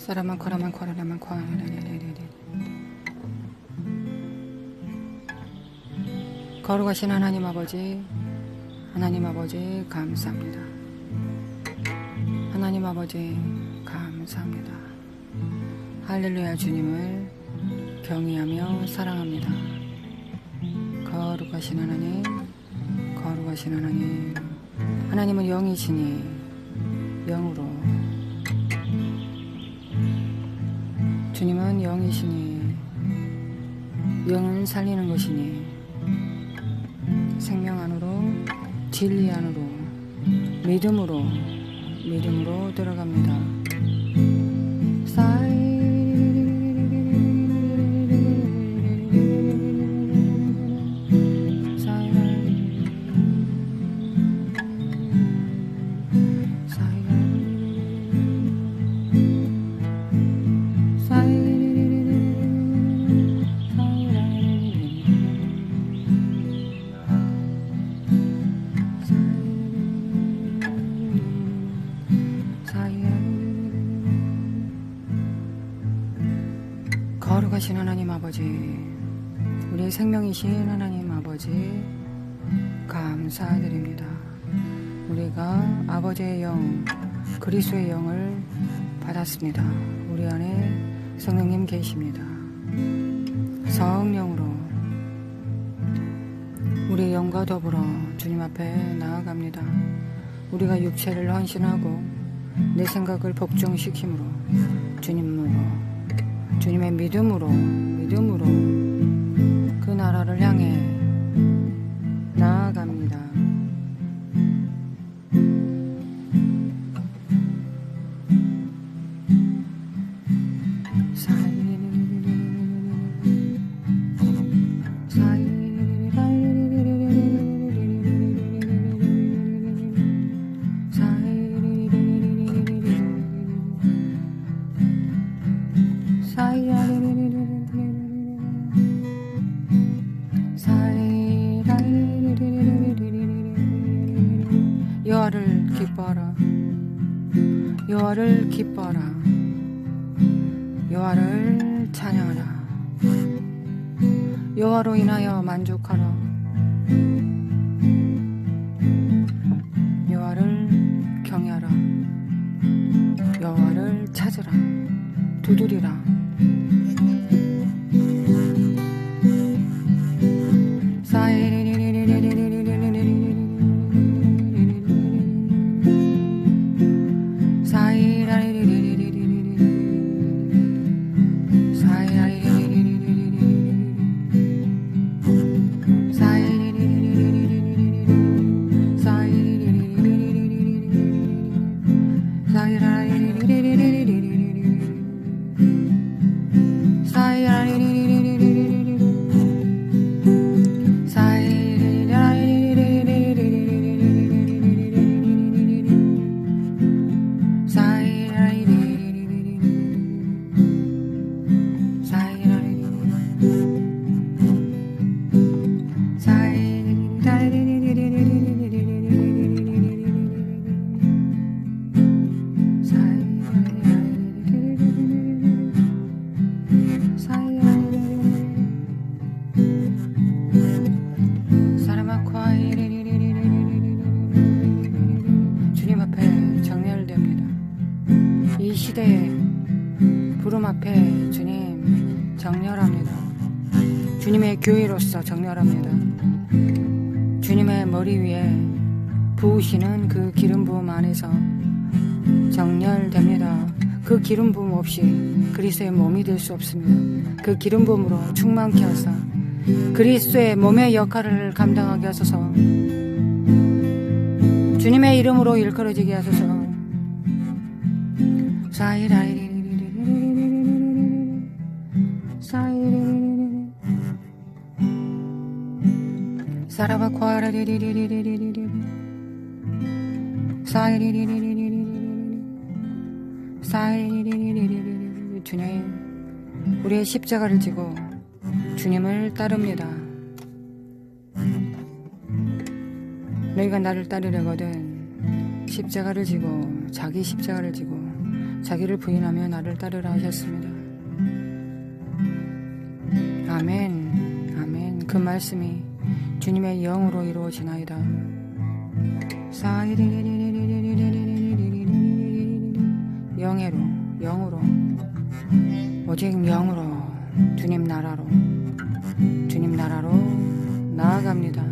사라만 코라만 코라라만 코라라라라라. 거룩하신 하나님 아버지, 하나님 아버지 감사합니다. 하나님 아버지 감사합니다. 할렐루야. 주님을 경외하며 사랑합니다. 거룩하신 하나님, 거룩하신 하나님. 하나님은 영이시니 영으로, 주님은 영이시니 영은 살리는 것이니 생명 안으로, 진리 안으로, 믿음으로 들어갑니다. 거룩하신 하나님 아버지, 우리의 생명이신 하나님 아버지 감사드립니다. 우리가 아버지의 영, 그리스도의 영을 받았습니다. 우리 안에 성령님 계십니다. 성령으로 우리의 영과 더불어 주님 앞에 나아갑니다. 우리가 육체를 헌신하고 내 생각을 복종시킴으로 주님의 믿음으로 그 나라를 향해 나아갑니다. 여호와를 기뻐하라. 여호와를 기뻐하라. 여호와를 찬양하라. 여호와로 인하여 만족하라. 여호와를 경외하라. 여호와를 찾으라. 두드리라. 이 시대의 부름 앞에 주님 정렬합니다. 주님의 교회로서 정렬합니다. 주님의 머리 위에 부으시는 그 기름 부음 안에서 정렬됩니다. 그 기름 부음 없이 그리스도의 몸이 될 수 없습니다. 그 기름 부음으로 충만케 하사 그리스도의 몸의 역할을 감당하게 하소서. 주님의 이름으로 일컬어지게 하소서. 주님, 우리의 십자가를 지고 주님을 따릅니다. 너희가 나를 따르려거든 십자가를 지고, 자기 십자가를 지고 자기를 부인하며 나를 따르라 하셨습니다. 아멘, 아멘. 그 말씀이 주님의 영으로 이루어지나이다. 영예로, 영으로, 오직 영으로 주님 나라로 나아갑니다.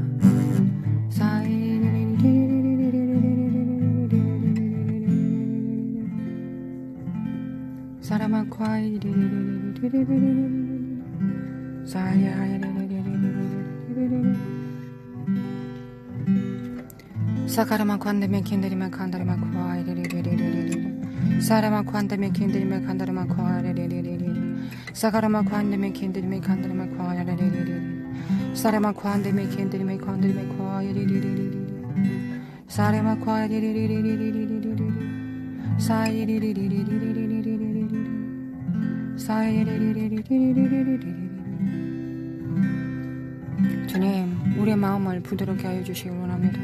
사라마콰이리 사카라마 관데메 킨데리메 칸다리마 콰이리리리리리리 사라마 관데메 킨데리메 칸다리마 콰이리리리리리 사카라마 관데메 킨데리메 칸다리마 콰이리리리리리 사라마 관데메 킨데리메 칸다리마 콰이리리리리리 사라마 콰이리리리리리리리리 사이리리리리리리리리리 사이리리리리리리리리. 주님, 우리의 마음을 부드럽게 하여 주시기 원합니다.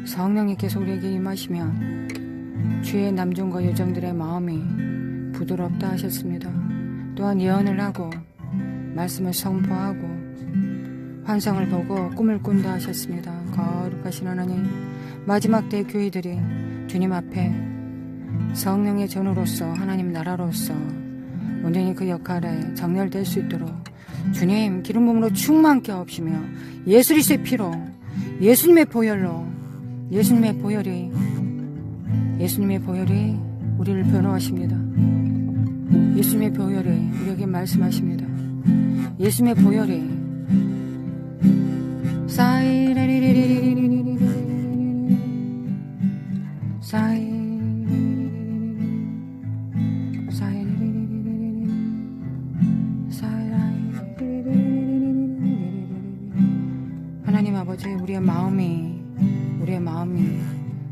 성령님께서 우리에게 임하시면 주의 남종과 여종들의 마음이 부드럽다 하셨습니다. 또한 예언을 하고 말씀을 선포하고 환상을 보고 꿈을 꾼다 하셨습니다. 거룩하신 하나님, 마지막 때 교회들이 주님 앞에 성령의 전우로서 하나님 나라로서 온전히 그 역할에 정렬될 수 있도록 주님 기름 부음으로 충만케 하옵시며 예수리스의 피로 예수님의 보혈로 예수님의 보혈이 우리를 변호하십니다. 예수님의 보혈이 우리에게 말씀하십니다. 예수님의 보혈이 하나님 아버지, 우리의 마음이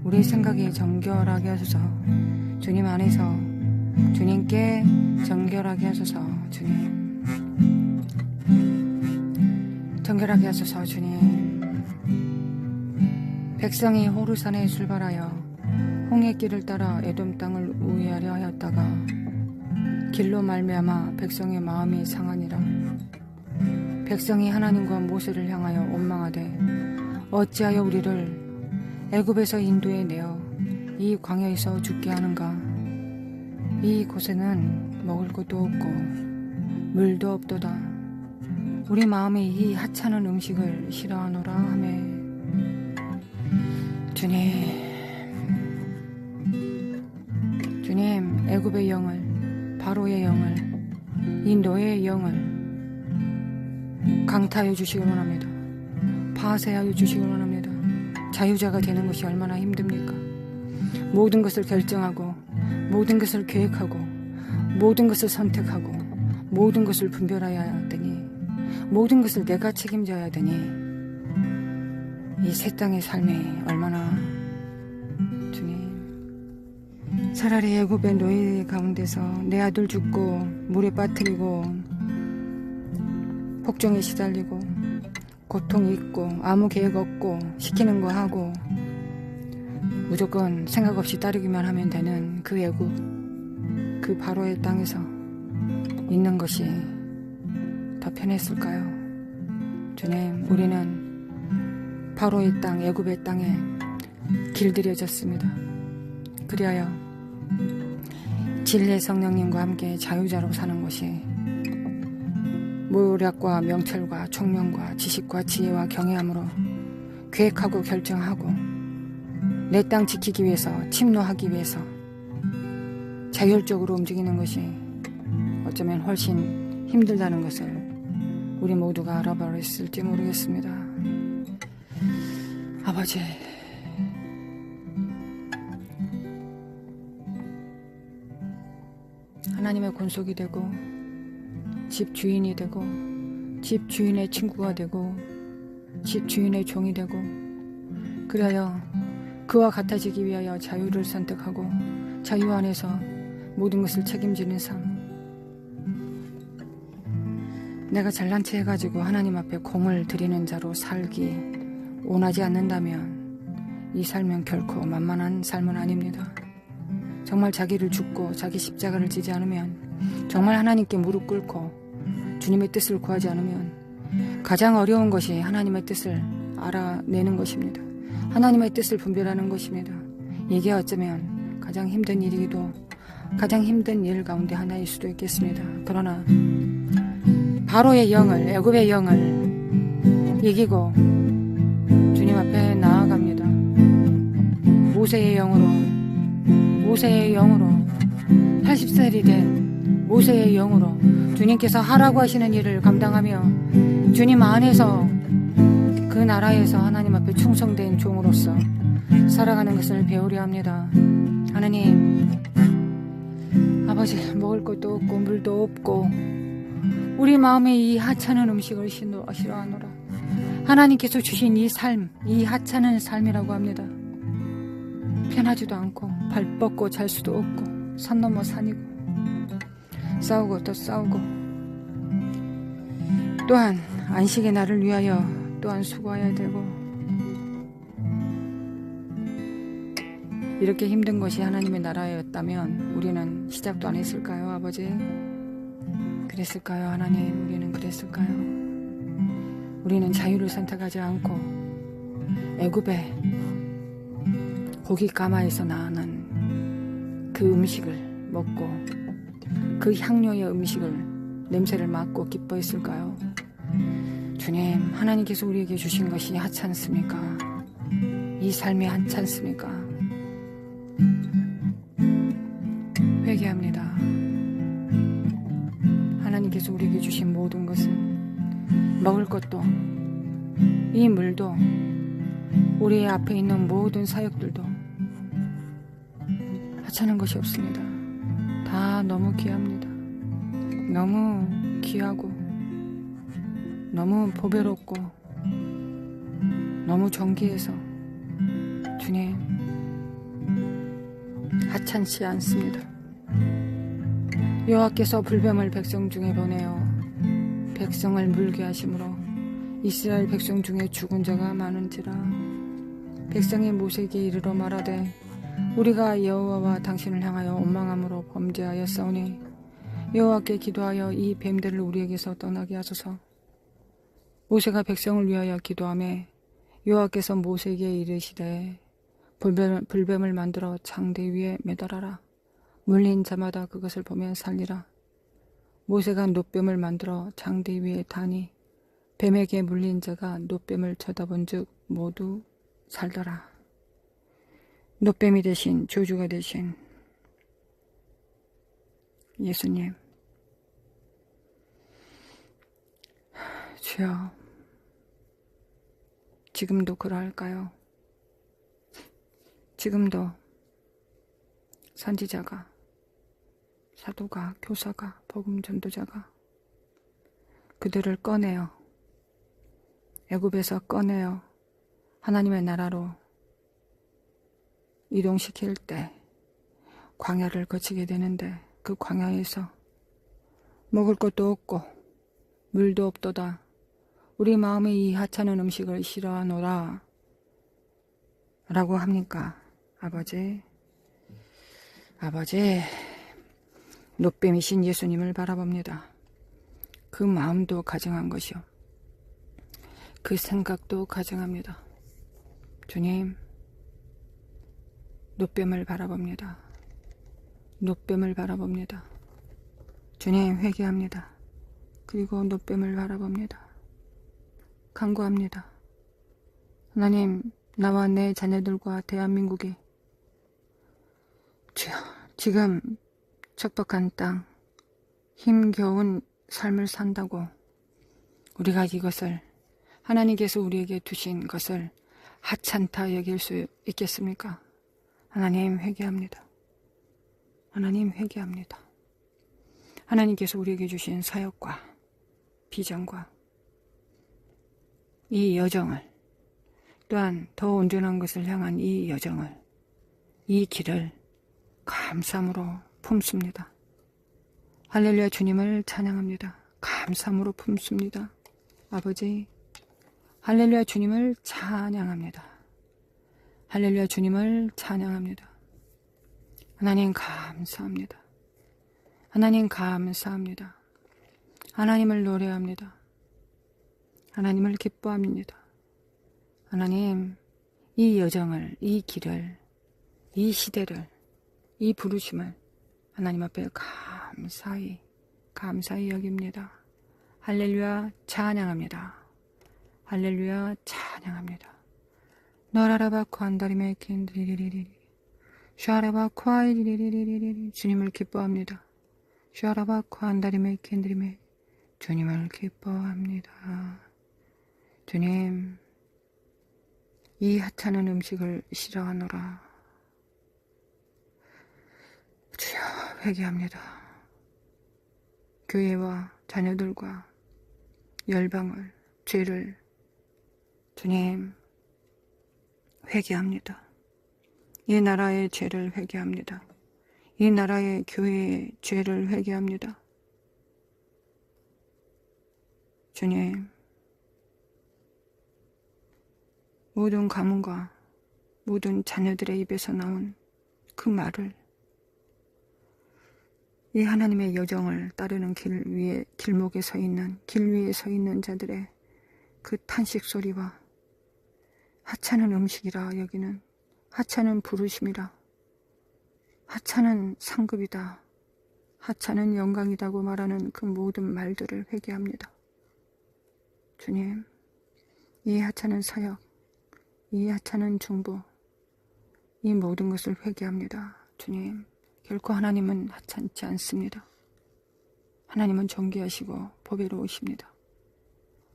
우리의 생각이 정결하게 하소서. 주님 안에서 주님께 정결하게 하소서. 주님 정결하게 하소서. 주님, 백성이 호르산에 출발하여 홍해 길을 따라 에돔 땅을 우회하려 하였다가 길로 말미암아 백성의 마음이 상하니라. 백성이 하나님과 모세를 향하여 원망하되 어찌하여 우리를 애굽에서 인도해 내어 이 광야에서 죽게 하는가. 이 곳에는 먹을 것도 없고 물도 없도다. 우리 마음이 이 하찮은 음식을 싫어하노라 하매 주님 애굽의 영을, 바로의 영을, 이 노예의 영을 강타하여 주시기 원합니다. 파쇄하여 주시기 원합니다. 자유자가 되는 것이 얼마나 힘듭니까? 모든 것을 결정하고 모든 것을 계획하고 모든 것을 선택하고 모든 것을 분별해야 되니 모든 것을 내가 책임져야 되니 이 새 땅의 삶이 얼마나 주님, 차라리 애굽의 노예 가운데서 내 아들 죽고 물에 빠뜨리고 폭정에 시달리고 고통이 있고 아무 계획 없고 시키는 거 하고 무조건 생각 없이 따르기만 하면 되는 그 애굽, 그 바로의 땅에서 있는 것이 더 편했을까요? 주님, 우리는 바로의 땅, 애굽의 땅에 길들여졌습니다. 그리하여 진리의 성령님과 함께 자유자로 사는 것이 모략과 명철과 총명과 지식과 지혜와 경외함으로 계획하고 결정하고 내 땅 지키기 위해서, 침노하기 위해서 자율적으로 움직이는 것이 어쩌면 훨씬 힘들다는 것을 우리 모두가 알아버렸을지 모르겠습니다. 아버지, 하나님의 권속이 되고 집 주인이 되고 집 주인의 친구가 되고 집 주인의 종이 되고 그리하여 그와 같아지기 위하여 자유를 선택하고 자유 안에서 모든 것을 책임지는 삶. 내가 잘난 체 해가지고 하나님 앞에 공을 들이는 자로 살기 원하지 않는다면 이 삶은 결코 만만한 삶은 아닙니다. 정말 자기를 죽고 자기 십자가를 지지 않으면, 정말 하나님께 무릎 꿇고 주님의 뜻을 구하지 않으면 가장 어려운 것이 하나님의 뜻을 알아내는 것입니다. 하나님의 뜻을 분별하는 것입니다. 이게 어쩌면 가장 힘든 일이기도 가장 힘든 일 가운데 하나일 수도 있겠습니다. 그러나 바로의 영을, 애굽의 영을 이기고 주님 앞에 나아갑니다. 모세의 영으로 80살이 된 모세의 영으로 주님께서 하라고 하시는 일을 감당하며 주님 안에서 그 나라에서 하나님 앞에 충성된 종으로서 살아가는 것을 배우려 합니다. 하나님, 아버지, 먹을 것도 없고 물도 없고 우리 마음에 이 하찮은 음식을 싫어하노라. 하나님께서 주신 이 삶, 이 하찮은 삶이라고 합니다. 편하지도 않고 발 뻗고 잘 수도 없고 산 넘어 산이고 싸우고 또 싸우고, 또한 안식의 날을 위하여 또한 수고해야 되고, 이렇게 힘든 것이 하나님의 나라였다면 우리는 시작도 안 했을까요, 아버지? 그랬을까요, 하나님? 우리는 그랬을까요? 우리는 자유를 선택하지 않고 애굽의 고기 가마에서 나는 그 음식을 먹고 그 향료의 음식을 냄새를 맡고 기뻐했을까요? 주님, 하나님께서 우리에게 주신 것이 하찮습니까? 이 삶이 하찮습니까? 회개합니다. 하나님께서 우리에게 주신 모든 것은, 먹을 것도, 이 물도, 우리 앞에 있는 모든 사역들도 하찮은 것이 없습니다. 다 너무 귀합니다. 너무 귀하고 너무 보배롭고 너무 존귀해서 주님, 하찮지 않습니다. 여호와께서 불뱀을 백성 중에 보내어 백성을 물게 하심으로 이스라엘 백성 중에 죽은 자가 많은지라. 백성이 모세에게 이르러 말하되 우리가 여호와와 당신을 향하여 원망함으로 범죄하였사오니 여호와께 기도하여 이 뱀들을 우리에게서 떠나게 하소서. 모세가 백성을 위하여 기도하매 여호와께서 모세에게 이르시되 불뱀을 만들어 장대 위에 매달아라. 물린 자마다 그것을 보면 살리라. 모세가 놋뱀을 만들어 장대 위에 다니 뱀에게 물린 자가 놋뱀을 쳐다본 즉 모두 살더라. 놋뱀이 되신 조주가 되신 예수님, 주여, 지금도 그러할까요? 지금도 선지자가, 사도가, 교사가, 복음 전도자가 그들을 꺼내어 애굽에서 꺼내어 하나님의 나라로 이동시킬 때 광야를 거치게 되는데, 그 광야에서 먹을 것도 없고 물도 없도다. 우리 마음에 이 하찮은 음식을 싫어하노라 라고 합니까? 아버지, 놋뱀이신 예수님을 바라봅니다. 그 마음도 가증한 것이요, 그 생각도 가증합니다. 주님, 놋뱀을 바라봅니다. 놋뱀을 바라봅니다. 주님, 회개합니다. 그리고 놋뱀을 바라봅니다. 간구합니다. 하나님, 나와 내 자녀들과 대한민국이 주여, 지금 척박한 땅, 힘겨운 삶을 산다고 우리가 이것을, 하나님께서 우리에게 두신 것을 하찮다 여길 수 있겠습니까? 하나님, 회개합니다. 하나님, 회개합니다. 하나님께서 우리에게 주신 사역과 비전과 이 여정을, 또한 더 온전한 것을 향한 이 여정을, 이 길을 감사함으로 품습니다. 할렐루야, 주님을 찬양합니다. 감사함으로 품습니다. 아버지, 할렐루야, 주님을 찬양합니다. 할렐루야, 주님을 찬양합니다. 하나님 감사합니다. 하나님 감사합니다. 하나님을 노래합니다. 하나님을 기뻐합니다. 하나님, 이 여정을, 이 길을, 이 시대를, 이 부르심을 하나님 앞에 감사히 여깁니다. 할렐루야 찬양합니다. 할렐루야 찬양합니다. 너라라바코 한다리메 킨드리리리리 샤라바코 아이리리리리리 주님을 기뻐합니다. 샤라바코 한다리메 킨드리메 주님을 기뻐합니다. 주님, 이 하찮은 음식을 싫어하노라. 주여 회개합니다. 교회와 자녀들과 열방을, 죄를 주님 회개합니다. 이 나라의 죄를 회개합니다. 이 나라의 교회의 죄를 회개합니다. 주님, 모든 가문과 모든 자녀들의 입에서 나온 그 말을 이 하나님의 여정을 따르는 길 위에 길목에 서 있는 길 위에 서 있는 자들의 그 탄식 소리와 하찮은 음식이라 여기는 하찮은 부르심이라 하찮은 상급이다 하찮은 영광이다고 말하는 그 모든 말들을 회개합니다. 주님, 이 하찮은 사역, 이 하찮은 중보, 이 모든 것을 회개합니다. 주님, 결코 하나님은 하찮지 않습니다. 하나님은 존귀하시고 보배로우십니다.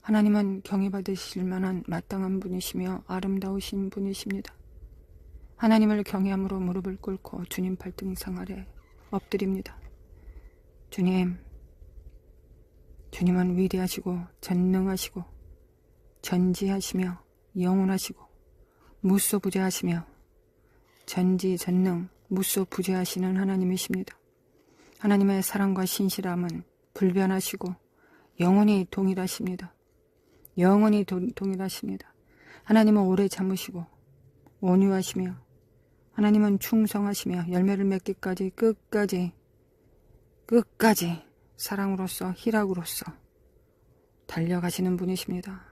하나님은 경외받으실 만한 마땅한 분이시며 아름다우신 분이십니다. 하나님을 경외함으로 무릎을 꿇고 주님 발등상 아래 엎드립니다. 주님, 주님은 위대하시고 전능하시고 전지하시며 영원하시고 무소부재하시며 전지전능 무소부재하시는 하나님이십니다. 하나님의 사랑과 신실함은 불변하시고 영원히 동일하십니다. 영원히 동일하십니다. 하나님은 오래 참으시고 온유하시며 하나님은 충성하시며 열매를 맺기까지 끝까지 사랑으로서 희락으로서 달려가시는 분이십니다.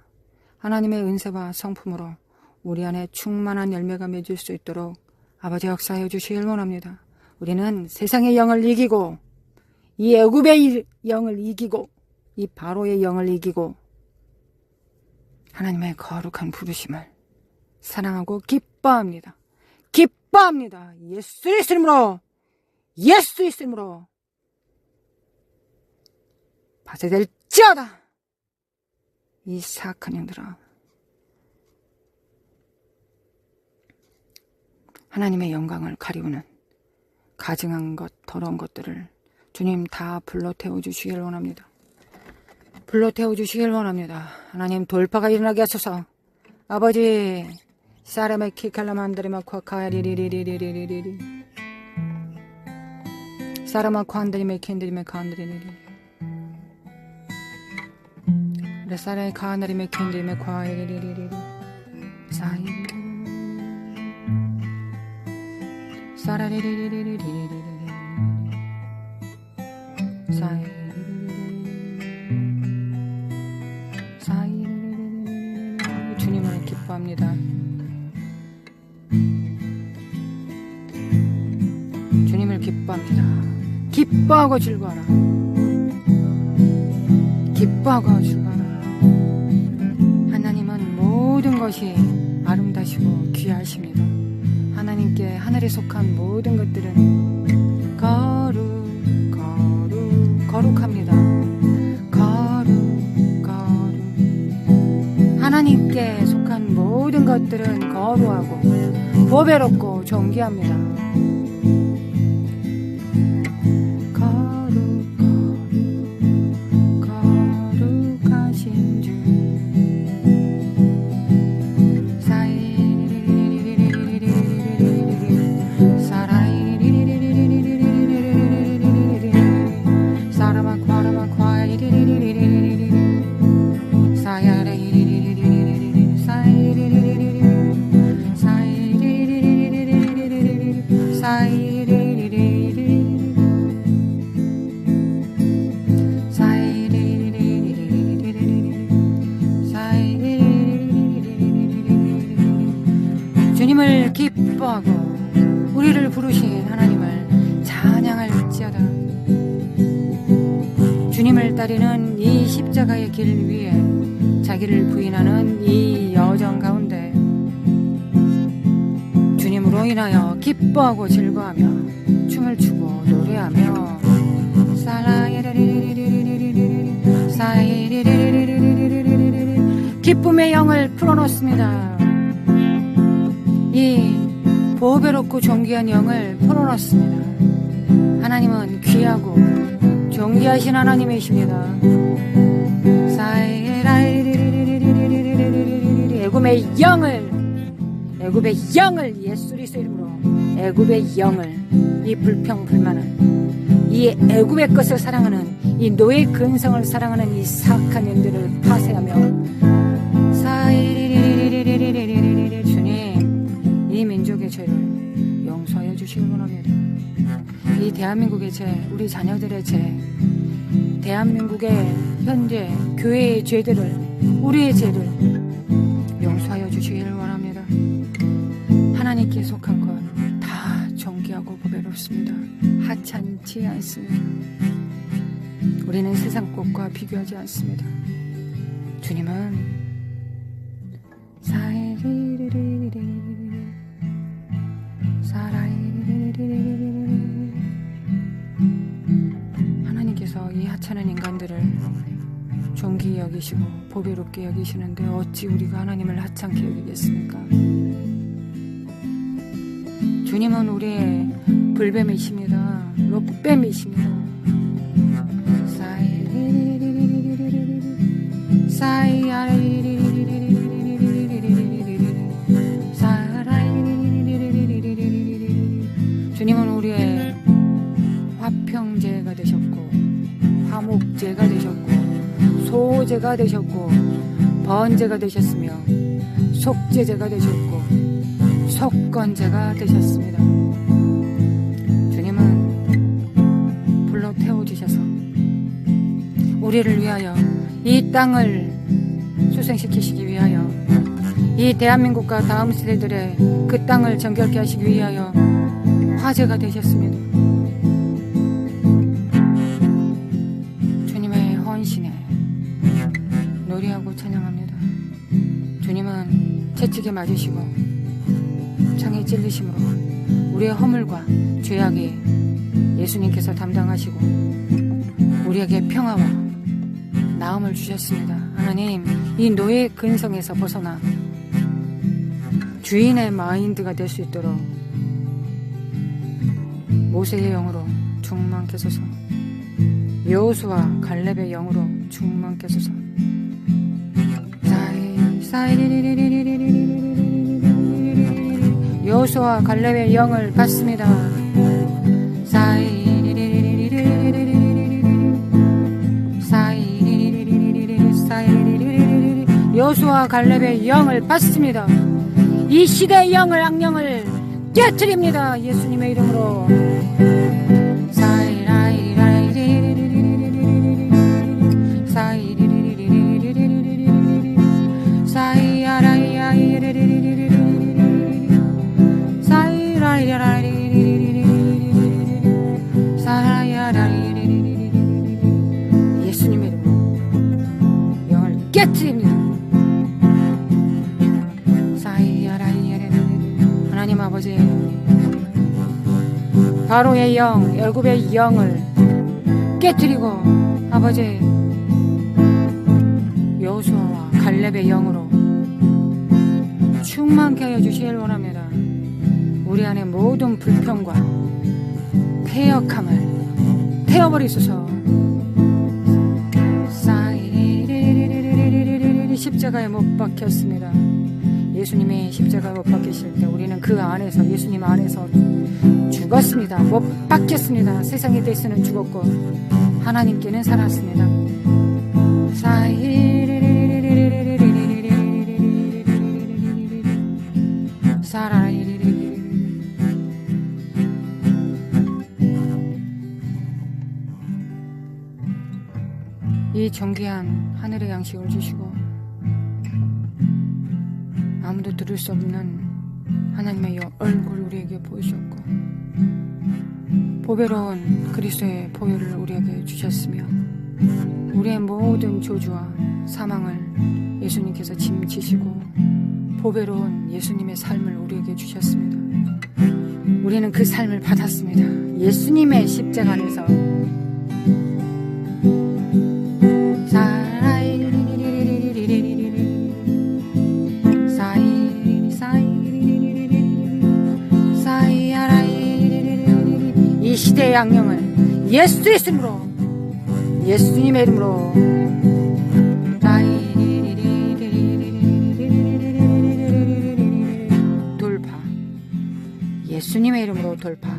하나님의 은혜와 성품으로 우리 안에 충만한 열매가 맺을 수 있도록 아버지 역사해 주시길 원합니다. 우리는 세상의 영을 이기고 이 애굽의 영을 이기고 이 바로의 영을 이기고 하나님의 거룩한 부르심을 사랑하고 기뻐합니다. 기뻐합니다. 예수의 이름으로 파쇄될지어다. 이 사악한 영들아, 하나님의 영광을 가리우는 가증한 것, 더러운 것들을 주님 다 불러 태워주시길 원합니다. 불러 태워주시길 원합니다. 하나님 돌파가 일어나게 하소서. 아버지, 사람의 키칼라만드리마코 카야리리리리리리리리 사람아코 한드리메 캔드리메 카한드리리리 레사라의 카한드리메 캔드리메 과이리리리리 사이리리 사라리리리리리리리리 사이리리리리리리 주님을 기뻐합니다. 주님을 기뻐합니다. 기뻐하고 즐거워라. 기뻐하고 즐거워라. 하나님은 모든 것이 아름다시고 귀하십니다. 하나님께 하늘에 속한 모든 것들은 거룩합니다. 하나님께 속한 모든 것들은 거룩하고 보배롭고 존귀합니다. 사이리리리리 기뻐하고 우리를 부르신 하나님을 찬양할지어다. 주님을 따르는 이 십자가의 길 위에 자기를 부인하는 이 여정 가운데 주님으로 인하여 기뻐하고 즐거워하며 춤을 추고 노래하며 기쁨의 영을 풀어놓습니다. 이 보배롭고 존귀한 영을 풀어놓습니다. 하나님은 귀하고 존귀하신 하나님이십니다. 애굽의 영을 예수 그리스도 이름으로 애굽의 영을 이 불평불만을 이 애굽의 것을 사랑하는 이 노예 근성을 사랑하는 이 사악한 영들을 파쇄하며 주님 이 민족의 죄를 용서하여 주시길 원합니다. 이 대한민국의 죄, 우리 자녀들의 죄, 대한민국의 현재 교회의 죄들을 우리의 죄를 용서하여 주시기를 원합니다. 하나님께 속한 것 다 존귀하고 보배롭습니다. 하찮지 않습니다. 우리는 세상 꽃과 비교하지 않습니다. 주님은 하나님께서 이 하찮은 인간들을 존귀히 여기시고 보배롭게 여기시는데 어찌 우리가 하나님을 하찮게 여기겠습니까? 주님은 우리의 불뱀이십니다. 롯뱀이십니다. 주님은 우리의 화평제가 되셨고 화목제가 되셨고 소제가 되셨고 번제가 되셨으며 속죄제가 되셨고 속건제가 되셨습니다. 주님은 불로 태워주셔서 우리를 위하여 이 땅을 수생시키시기 위하여 이 대한민국과 다음 세대들의 그 땅을 정결케 하시기 위하여 화제가 되셨습니다. 주님의 헌신에 노래하고 찬양합니다. 주님은 채찍에 맞으시고 창에 찔리심으로 우리의 허물과 죄악이 예수님께서 담당하시고 우리에게 평화와 나음을 주셨습니다. 하나님, 이 노예 근성에서 벗어나 주인의 마인드가 될 수 있도록 모세의 영으로 충만케 하소서. 여호수아 갈렙의 영으로 충만케 하소서. 여호수아 갈렙의 영을 받습니다. 여호수아 갈렙의 영을 받습니다. 이 시대의 영을 악령을 깨트립니다. 예수님의 이름으로. 예수님의 이름으로 영을 깨트립니다. 하나님 아버지, 바로의 영, 애굽의 영을 깨트리고 아버지 여호수아와 갈렙의 영으로 충만케 하여 주시길 원합니다. 우리 안에 모든 불평과 패역함을 태워버리소서. 십자가에 못 박혔습니다. 예수님이 십자가에 못 박히실 때 우리는 그 안에서 예수님 안에서 죽었습니다. 못 박혔습니다. 세상에 대해서는 죽었고 하나님께는 살았습니다. 이 존귀한 하늘의 양식을 주시고 아무도 들을 수 없는 하나님의 얼굴 우리에게 보이셨고 보배로운 그리스도의 보혈을 우리에게 주셨으며 우리의 모든 저주와 사망을 예수님께서 짐지시고 보배로운 예수님의 삶을 우리에게 주셨습니다. 우리는 그 삶을 받았습니다. 예수님의 십자가 안에서 이 시대의 악령을 예수의 이름으로 예수님의 이름으로 돌파 예수님의 이름으로 돌파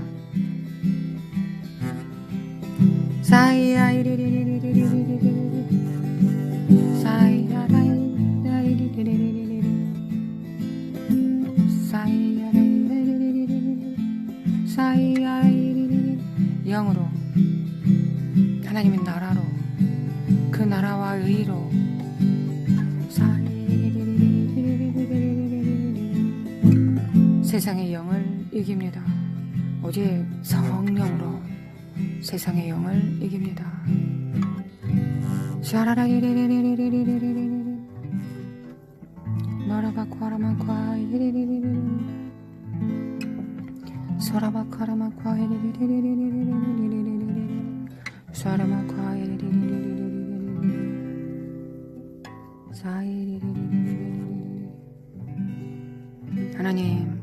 영으로 하나님의 나라로 그 나라와 의로 세상의 영을 이깁니다. 오직 성령으로 세상의 영을 이깁니다. 너라바과라마과 소라바카라마과 소라마과 하나님,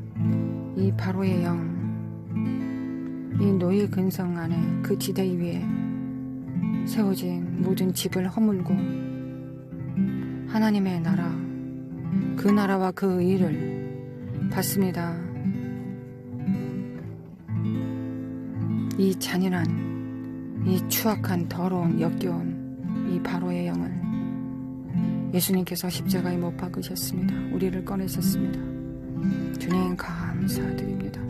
이 바로의 영, 이 노예 근성 안에 그 지대 위에 세워진 모든 집을 허물고 하나님의 나라, 그 나라와 그 의를 받습니다. 이 잔인한, 이 추악한, 더러운, 역겨운 이 바로의 영을 예수님께서 십자가에 못 박으셨습니다. 우리를 꺼내셨습니다. 주님 감사드립니다.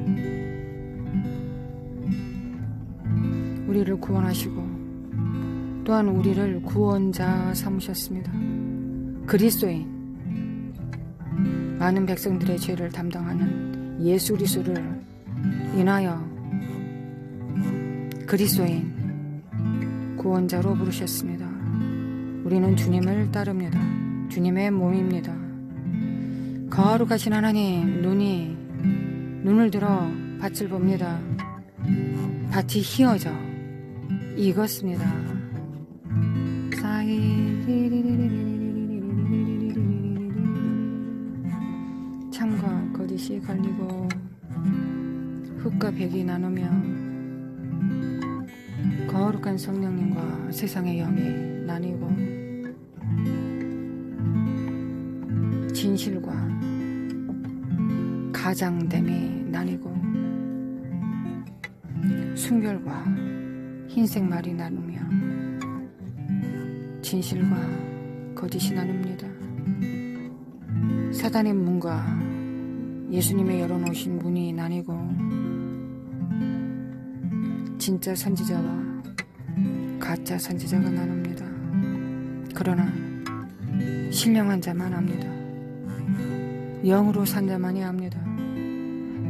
우리를 구원하시고 또한 우리를 구원자 삼으셨습니다. 그리스도인, 많은 백성들의 죄를 담당하는 예수 그리스도를 인하여 그리스도인 구원자로 부르셨습니다. 우리는 주님을 따릅니다. 주님의 몸입니다. 거룩하신 하나님, 눈을 들어 밭을 봅니다. 밭이 휘어져 익었습니다. 참과 거짓이 갈리고 흙과 벽이 나누며 거룩한 성령님과 세상의 영이 나뉘고 진실과 가장됨이 나뉘고 순결과 흰색 말이 나누며 진실과 거짓이 나눕니다. 사단의 문과 예수님의 열어놓으신 문이 나뉘고 진짜 선지자와 가짜 선지자가 나눕니다. 그러나 신령한 자만 압니다. 영으로 산 자만이 압니다.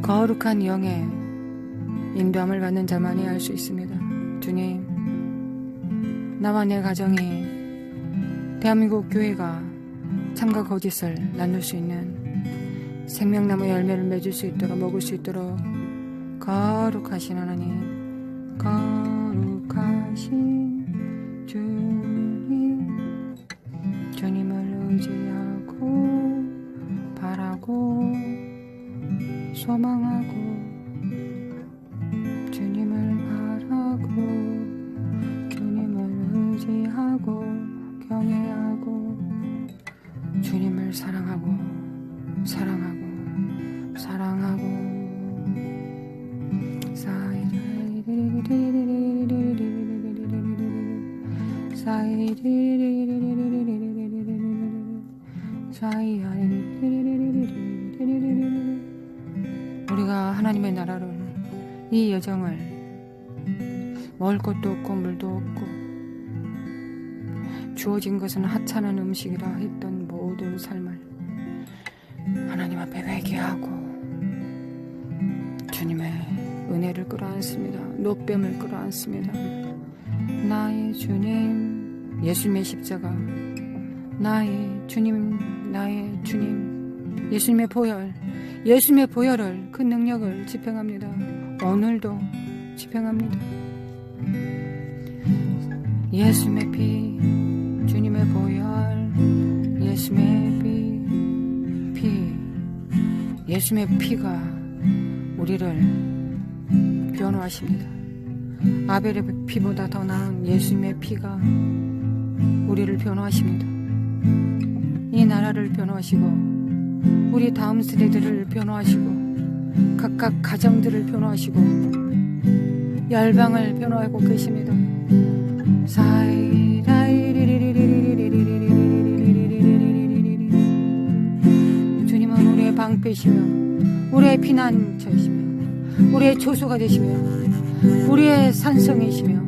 거룩한 영의 인도함을 받는 자만이 알 수 있습니다. 주님, 나와 내 가정이 대한민국 교회가 참과 거짓을 나눌 수 있는 생명나무 열매를 맺을 수 있도록 먹을 수 있도록 거룩하신 하나님, 거룩하신 주님을 의지하고 바라고 소망하고 주님을 바라고 주님을 의지하고 경외하고 주님을 사랑하고 우리가 하나님의 나라를, 이 여정을 먹을 것도 없고 물도 없고 주어진 것은 하찮은 음식이라 했던 모든 삶을 하나님 앞에 회개하고 주님의 은혜를 끌어안습니다. 노뱀을 끌어안습니다. 나의 주님, 예수님의 십자가, 나의 주님, 나의 주님, 예수님의 보혈, 예수님의 보혈을, 그 능력을 집행합니다. 오늘도 집행합니다. 예수님의 피, 주님의 보혈, 예수님의 피, 예수님의 피가 우리를 변호하십니다. 아벨의 피보다 더 나은 예수님의 피가 우리를 변호하십니다. 이 나라를 변호하시고 우리 다음 세대들을 변호하시고 각각 가정들을 변호하시고 열방을 변호하고 계십니다. 주님은 우리의 방패시며 우리의 피난처이시며 우리의 조소가 되시며 우리의 산성이시며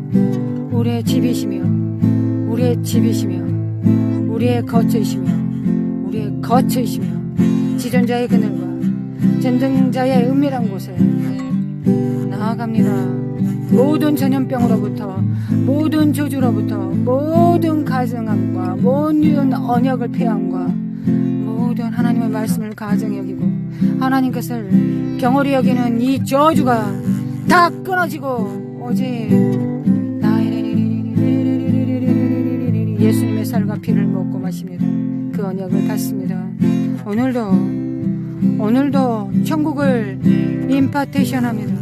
우리의 집이시며 우리의 집이시며 우리의 거처이시며 우리의 거처이시며 지존자의 그늘과 전등자의 은밀한 곳에 나아갑니다. 모든 전염병으로부터 모든 저주로부터 모든 가증함과 모든 언역을 폐함과 모든 하나님의 말씀을 가증히 여기고 하나님 것을 경홀히 여기는 이 저주가 다 끊어지고 오직 예수님의 살과 피를 먹고 마십니다. 그 언약을 갖습니다. 오늘도 천국을 임파테이션합니다.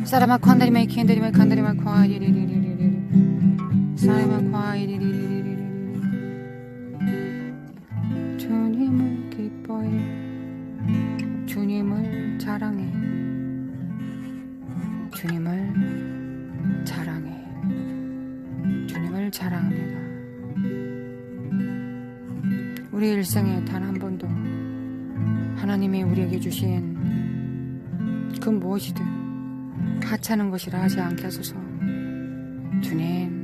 사라마 콴다리마 켄다리마 칸다리마 과이리리리리리 사라마 과이리리리리리 주님을 기뻐해 주님을 자랑해 주님을 자랑해 주님을 자랑합니다. 우리 일생에 단 한 번도 하나님이 우리에게 주신 그 무엇이든 하찮은 것이라 하지 않게 하소서. 주님,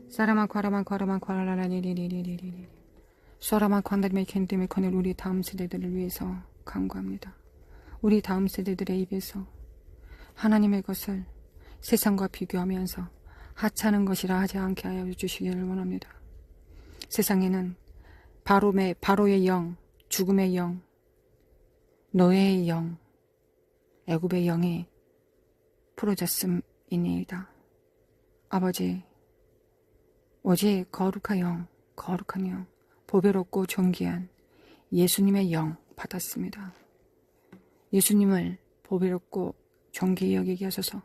사라마 과라마 과라마 과라라리리리리리리 소라마 관다리메 켄데메 코넬 우리 다음 세대들을 위해서 간구합니다. 우리 다음 세대들의 입에서 하나님의 것을 세상과 비교하면서 하찮은 것이라 하지 않게 하여 주시기를 원합니다. 세상에는 바로의 영, 죽음의 영, 노예의 영, 애굽의 영이 풀어졌음이니이다. 아버지, 오직 거룩한 영, 보배롭고 존귀한 예수님의 영 받았습니다. 예수님을 보배롭고 존귀히 여기게 하소서.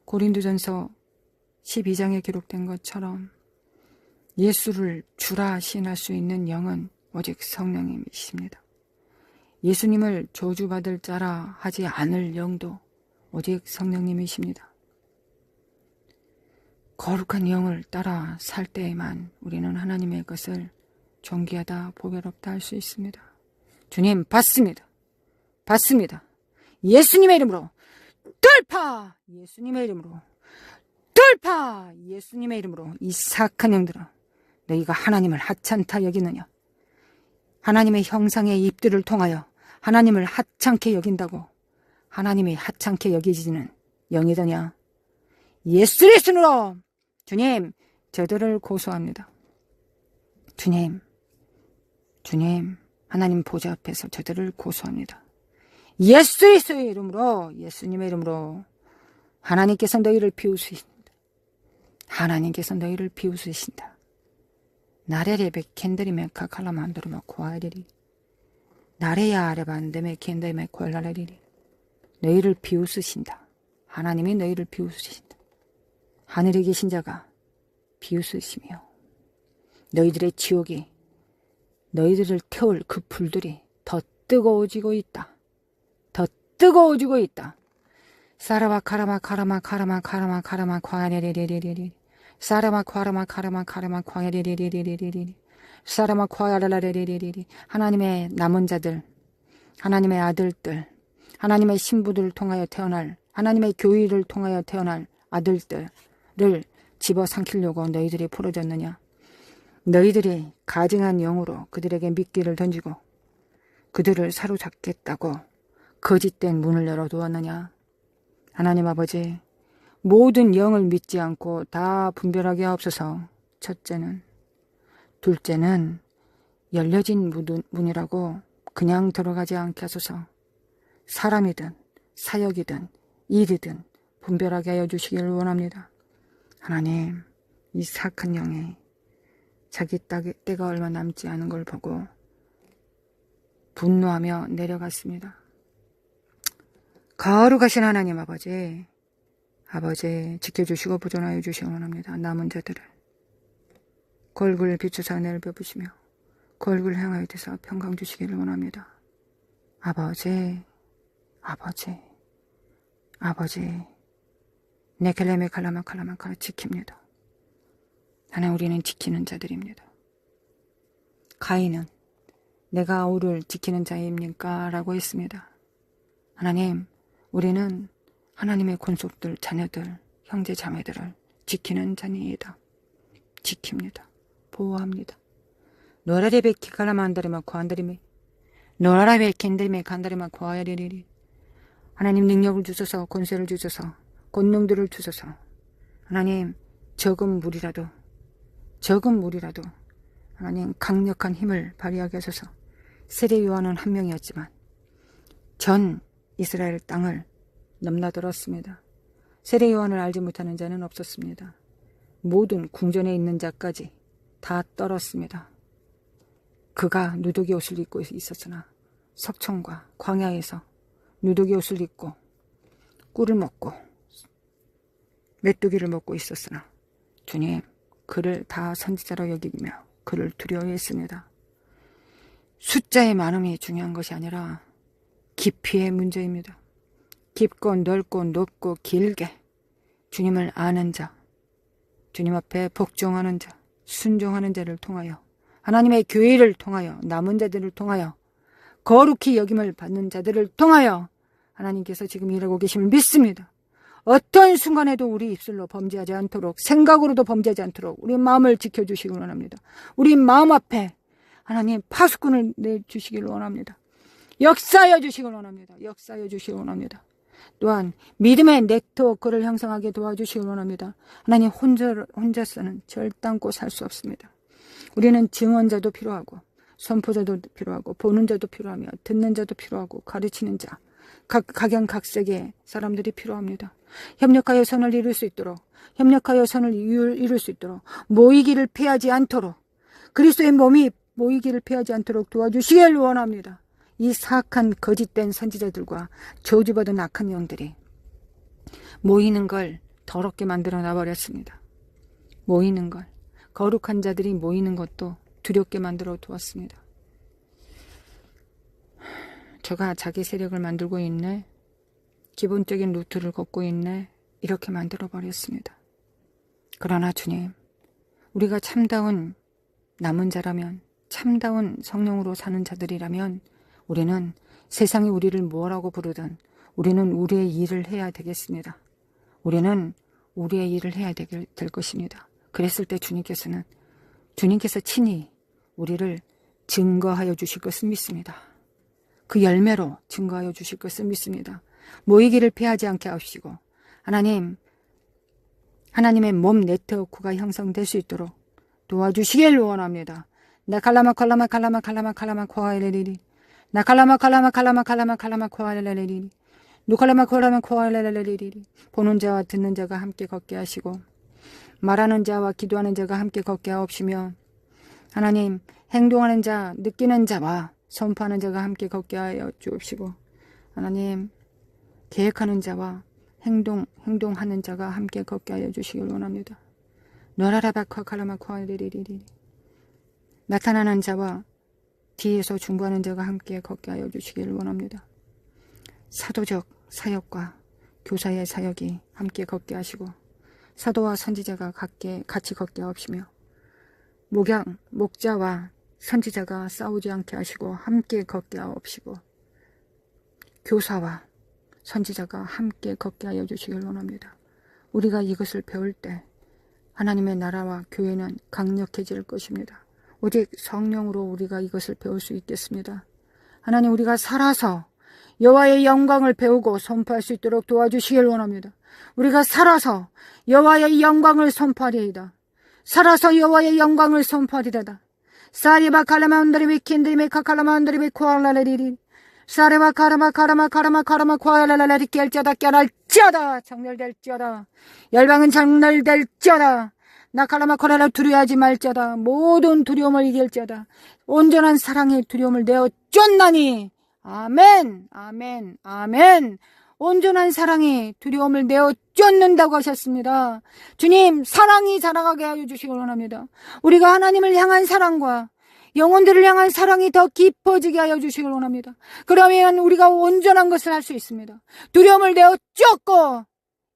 고린도전서 12장에 기록된 것처럼 예수를 주라 시인할 수 있는 영은 오직 성령님이십니다. 예수님을 저주받을 자라 하지 않을 영도 오직 성령님이십니다. 거룩한 영을 따라 살 때에만 우리는 하나님의 것을 존귀하다 보배롭다 할 수 있습니다. 주님 받습니다. 예수님의 이름으로 돌파! 예수님의 이름으로 돌파! 예수님의 이름으로 이 사악한 영들아, 너희가 하나님을 하찮다 여기느냐? 하나님의 형상의 입들을 통하여 하나님을 하찮게 여긴다고 하나님이 하찮게 여기지는 영이더냐? 예수의 이름으로 주님 저들을 고소합니다. 주님 하나님 보좌 앞에서 저들을 고소합니다. 예수의 이름으로 예수님의 이름으로 하나님께서 너희를 하나님께서 너희를 비웃으신다. 나레레베 캔드리메 카칼라만드르마 코아리리 나레야 아레반데메 캔드리메 콜라레리리 너희를 비웃으신다. 하나님이 너희를 비웃으신다. 하늘에 계신 자가 비웃으시며 너희들의 지옥이 너희들을 태울 그 불들이 더 뜨거워지고 있다. 더 뜨거워지고 있다. 사라마 카라마 카라마 카라마 카라마 카라마 과야레레레레레 사라마 카라마 카라마 카라마 과야레레레레레 사라마 과야라라레레레레 하나님의 남은 자들, 하나님의 아들들, 하나님의 신부들을 통하여 태어날, 하나님의 교회를 통하여 태어날 아들들을 집어삼키려고 너희들이 풀어졌느냐? 너희들이 가증한 영으로 그들에게 미끼를 던지고 그들을 사로잡겠다고 거짓된 문을 열어두었느냐? 하나님 아버지, 모든 영을 믿지 않고 다 분별하게 하옵소서. 첫째는, 둘째는 열려진 문이라고 그냥 들어가지 않게 하소서. 사람이든 사역이든 일이든 분별하게 하여 주시기를 원합니다. 하나님, 이 사악한 영이 자기 때가 얼마 남지 않은 걸 보고 분노하며 내려갔습니다. 거룩하신 하나님 아버지, 지켜주시고 보존하여 주시기 원합니다. 남은 자들을 그 얼굴을 비추사 은혜를 베푸시며 그 얼굴을 향하여 대사 평강 주시기를 원합니다. 아버지 네켈레메 칼라마칼라마칼라 지킵니다. 하나님, 우리는 지키는 자들입니다. 가인은 내가 아우를 지키는 자입니까? 라고 했습니다. 하나님, 우리는 하나님의 권속들, 자녀들, 형제 자매들을 지키는 자니이다. 지킵니다. 보호합니다. 노라레베 키칼라만다리마 코안다리메 노라레베 캔다리메 간다리마 코아야리리리 하나님, 능력을 주소서, 권세를 주소서, 권능들을 주소서. 하나님, 적은 물이라도 하나님 강력한 힘을 발휘하게 하소서. 세례 요한은 한 명이었지만 전 이스라엘 땅을 넘나들었습니다. 세례 요한을 알지 못하는 자는 없었습니다. 모든 궁전에 있는 자까지 다 떨었습니다. 그가 누더기 옷을 입고 있었으나 석청과 광야에서 누더기 옷을 입고 꿀을 먹고 메뚜기를 먹고 있었으나 주님, 그를 다 선지자로 여기며 그를 두려워했습니다. 숫자의 많음이 중요한 것이 아니라 깊이의 문제입니다. 깊고 넓고 높고 길게 주님을 아는 자, 주님 앞에 복종하는 자, 순종하는 자를 통하여, 하나님의 교회를 통하여, 남은 자들을 통하여, 거룩히 여김을 받는 자들을 통하여 하나님께서 지금 일하고 계심을 믿습니다. 어떤 순간에도 우리 입술로 범죄하지 않도록, 생각으로도 범죄하지 않도록 우리 마음을 지켜주시기 원합니다. 우리 마음 앞에 하나님 파수꾼을 내주시기를 원합니다. 역사하여 주시기 원합니다. 역사하여 주시기 원합니다. 또한 믿음의 네트워크를 형성하게 도와주시기 원합니다. 하나님, 혼자서는 절단코 살 수 없습니다. 우리는 증언자도 필요하고 선포자도 필요하고 보는 자도 필요하며 듣는 자도 필요하고 가르치는 자, 각양각색의 사람들이 필요합니다. 협력하여 선을 이룰 수 있도록, 협력하여 선을 이룰 수 있도록, 모이기를 피하지 않도록, 그리스도의 몸이 모이기를 피하지 않도록 도와주시길 원합니다. 이 사악한 거짓된 선지자들과 저주받은 악한 영들이 모이는 걸 더럽게 만들어 놔버렸습니다. 모이는 걸, 거룩한 자들이 모이는 것도 두렵게 만들어 두었습니다. 저가 자기 세력을 만들고 있네, 기본적인 루트를 걷고 있네, 이렇게 만들어 버렸습니다. 그러나 주님, 우리가 참다운 남은 자라면, 참다운 성령으로 사는 자들이라면 우리는 세상이 우리를 뭐라고 부르든 우리는 우리의 일을 해야 되겠습니다. 우리는 우리의 일을 해야 될 것입니다. 그랬을 때 주님께서 친히 우리를 증거하여 주실 것을 믿습니다. 그 열매로 증거하여 주실 것을 믿습니다. 모이기를 피하지 않게 하시고 하나님의 몸 네트워크가 형성될 수 있도록 도와주시길 원합니다. 나 칼라마 코아일레리리 나 칼라마 코아일레리리 누칼라마 코아일레리리 보는 자와 듣는 자가 함께 걷게 하시고 말하는 자와 기도하는 자가 함께 걷게 하옵시며 하나님 행동하는 자, 느끼는 자와 선포하는 자가 함께 걷게 하여 주옵시고 하나님 계획하는 자와 행동하는 자가 함께 걷게 하여 주시길 원합니다. 노라라바카 카라마코아리리리리 나타나는 자와 뒤에서 중보하는 자가 함께 걷게 하여 주시길 원합니다. 사도적 사역과 교사의 사역이 함께 걷게 하시고 사도와 선지자가 같이 걷게 하옵시며 목자와 선지자가 싸우지 않게 하시고 함께 걷게 하옵시고 교사와 선지자가 함께 걷게 하여 주시길 원합니다. 우리가 이것을 배울 때 하나님의 나라와 교회는 강력해질 것입니다. 오직 성령으로 우리가 이것을 배울 수 있겠습니다. 하나님 우리가 살아서 여호와의 영광을 배우고 선포할 수 있도록 도와주시길 원합니다. 우리가 살아서 여호와의 영광을 선포하리이다. 살아서 여호와의 영광을 선포하리이다. 사리바 칼라마운드리비 킨드리메 카칼라마운드리비 코알라레리리 사레바 카라마 코알라라리 깰자다 깨랄자다 정렬될자다 열방은 정렬될자다 나칼라마 코라라 두려워하지 말자다 모든 두려움을 이길자다 온전한 사랑의 두려움을 내어 쫓나니 아멘 아멘 아멘 온전한 사랑이 두려움을 내어 쫓는다고 하셨습니다. 주님 사랑이 자라가게 하여 주시기 원합니다. 우리가 하나님을 향한 사랑과 영혼들을 향한 사랑이 더 깊어지게 하여 주시기 원합니다. 그러면 우리가 온전한 것을 할 수 있습니다. 두려움을 내어 쫓고